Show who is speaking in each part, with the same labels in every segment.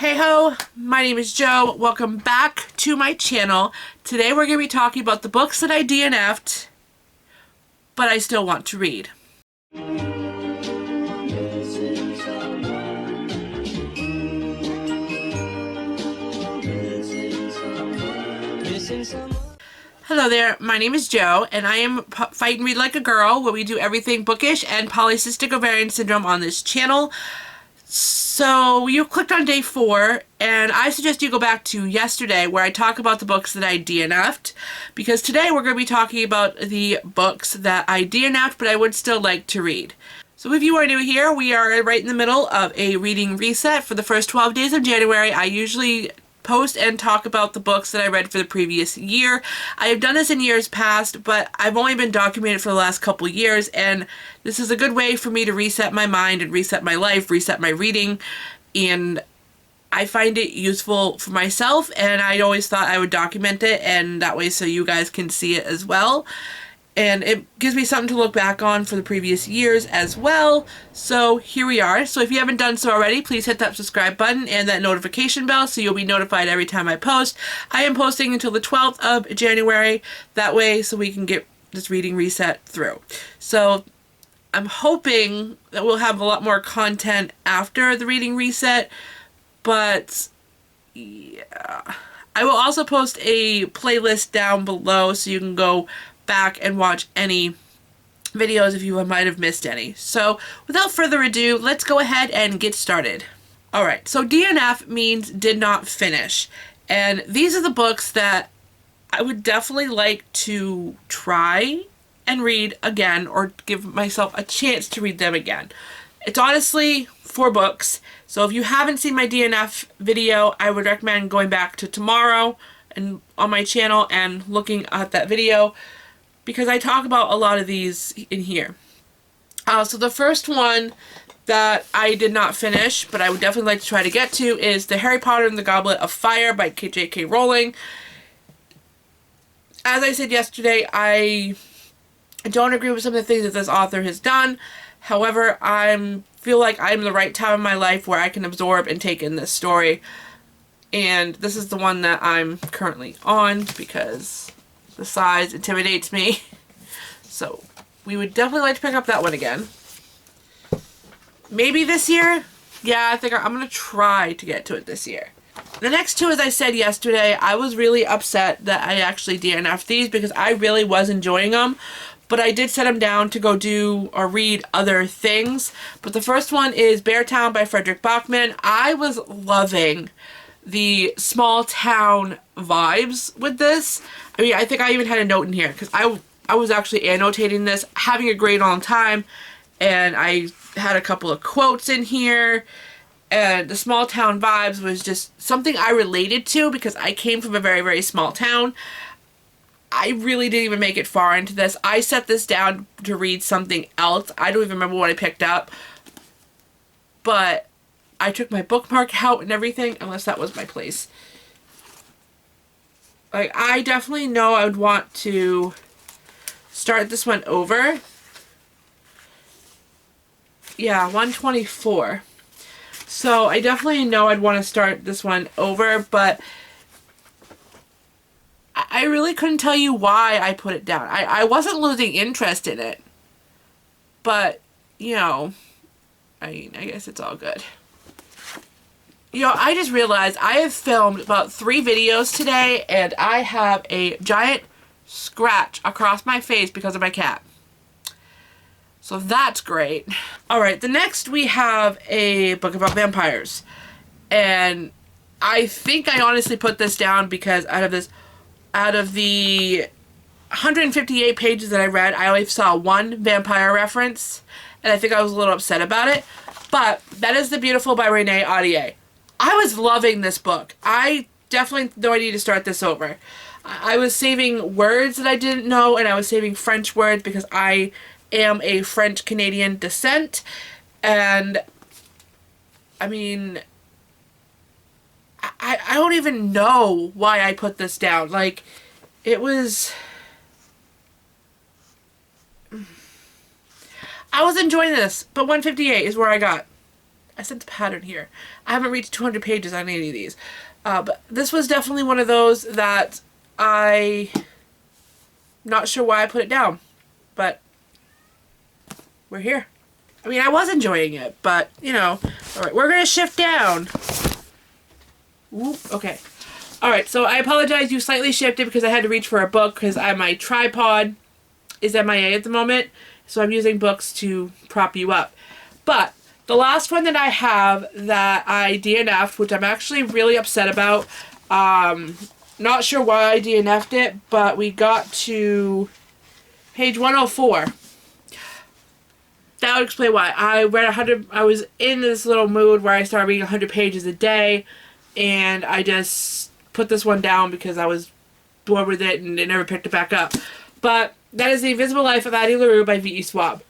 Speaker 1: Hey ho, my name is Joe. Welcome back to my channel. Today we're going to be talking about the books that I DNF'd, but I still want to read. Hello there, my name is Joe, and I am Fight and Read Like a Girl, where we do everything bookish and polycystic ovarian syndrome on this channel. So you clicked on day 4, and I suggest you go back to yesterday where I talk about the books that I DNF'd, because today we're going to be talking about the books that I DNF'd but I would still like to read. So if you are new here, we are right in the middle of a reading reset for the first 12 days of January. I usually post and talk about the books that I read for the previous year. I have done this in years past, but I've only been documented for the last couple years, and this is a good way for me to reset my mind and reset my life, reset my reading, and I find it useful for myself, and I always thought I would document it, and that way so you guys can see it as well. And it gives me something to look back on for the previous years as well. So here we are. So if you haven't done so already, please hit that subscribe button and that notification bell so you'll be notified every time I post. I am posting until the 12th of January. That way so we can get this reading reset through. So I'm hoping that we'll have a lot more content after the reading reset. But yeah, I will also post a playlist down below so you can go back and watch any videos if you might have missed any. So without further ado, let's go ahead and get started. Alright, so DNF means did not finish, and these are the books that I would definitely like to try and read again, or give myself a chance to read them again. It's honestly 4 books, so if you haven't seen my DNF video, I would recommend going back to tomorrow and on my channel and looking at that video, because I talk about a lot of these in here. So the first one that I did not finish, but I would definitely like to try to get to, is The Harry Potter and the Goblet of Fire by J.K. Rowling. As I said yesterday, I don't agree with some of the things that this author has done. However, I feel like I'm in the right time in my life where I can absorb and take in this story. And this is the one that I'm currently on because the size intimidates me. So we would definitely like to pick up that one again. Maybe this year? Yeah, I think I'm going to try to get to it this year. The next 2, as I said yesterday, I was really upset that I actually DNF'd these because I really was enjoying them. But I did set them down to go do or read other things. But the first one is Beartown by Frederick Bachman. I was loving the small town vibes with this. I mean, I think I even had a note in here because I was actually annotating this, having a great long time, and I had a couple of quotes in here, and the small town vibes was just something I related to because I came from a very, very small town. I really didn't even make it far into this. I set this down to read something else. I don't even remember what I picked up, but I took my bookmark out and everything, unless that was my place. Like, I definitely know I would want to start this one over. Yeah, 124. So I definitely know I'd want to start this one over, but I really couldn't tell you why I put it down. I wasn't losing interest in it, but, you know, I mean, I guess it's all good. You know, I just realized I have filmed about 3 videos today, and I have a giant scratch across my face because of my cat. So that's great. Alright, the next we have a book about vampires. And I think I honestly put this down because out of the 158 pages that I read, I only saw 1 vampire reference, and I think I was a little upset about it. But that is The Beautiful by Renee Audier. I was loving this book. I definitely know I need to start this over. I was saving words that I didn't know, and I was saving French words because I am a French-Canadian descent. And, I mean, I don't even know why I put this down. Like, it was... I was enjoying this, but 158 is where I got. I sent the pattern here. I haven't reached 200 pages on any of these. But this was definitely one of those that not sure why I put it down. But we're here. I mean, I was enjoying it, but, you know. Alright, we're going to shift down. Ooh, okay. Alright, so I apologize. You slightly shifted because I had to reach for a book because my tripod is MIA at the moment. So I'm using books to prop you up. But the last one that I have that I DNF'd, which I'm actually really upset about. Not sure why I DNF'd it, but we got to page 104. That would explain why. I was in this little mood where I started reading 100 pages a day, and I just put this one down because I was bored with it and never picked it back up. But that is The Invisible Life of Addie LaRue by V.E. Schwab.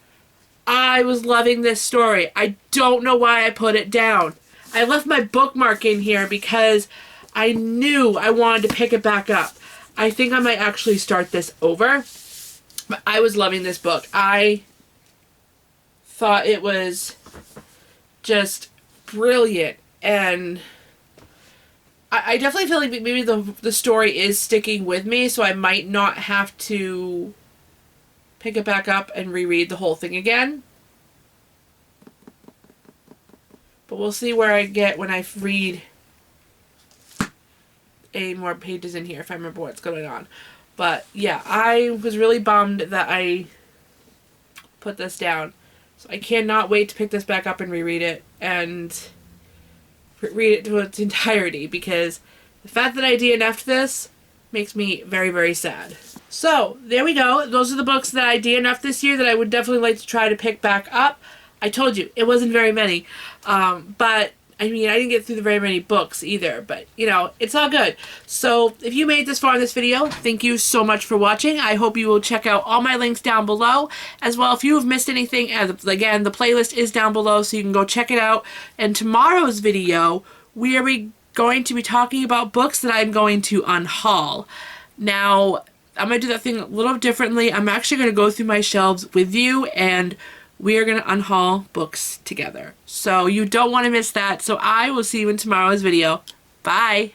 Speaker 1: I was loving this story. I don't know why I put it down. I left my bookmark in here because I knew I wanted to pick it back up. I think I might actually start this over. But I was loving this book. I thought it was just brilliant, and I definitely feel like maybe the story is sticking with me, so I might not have to pick it back up and reread the whole thing again. But we'll see where I get when I read more pages in here, if I remember what's going on. But yeah, I was really bummed that I put this down. So I cannot wait to pick this back up and reread it and read it to its entirety, because the fact that I DNF'd this makes me very, very sad. So there we go. Those are the books that I DNF'd this year that I would definitely like to try to pick back up. I told you, it wasn't very many. But I mean, I didn't get through the very many books either, but, you know, it's all good. So, if you made it this far in this video, thank you so much for watching. I hope you will check out all my links down below. As well, if you have missed anything, again, the playlist is down below, so you can go check it out. And tomorrow's video, we are going to be talking about books that I'm going to unhaul. Now, I'm going to do that thing a little differently. I'm actually going to go through my shelves with you, and we are going to unhaul books together. So you don't want to miss that. So I will see you in tomorrow's video. Bye!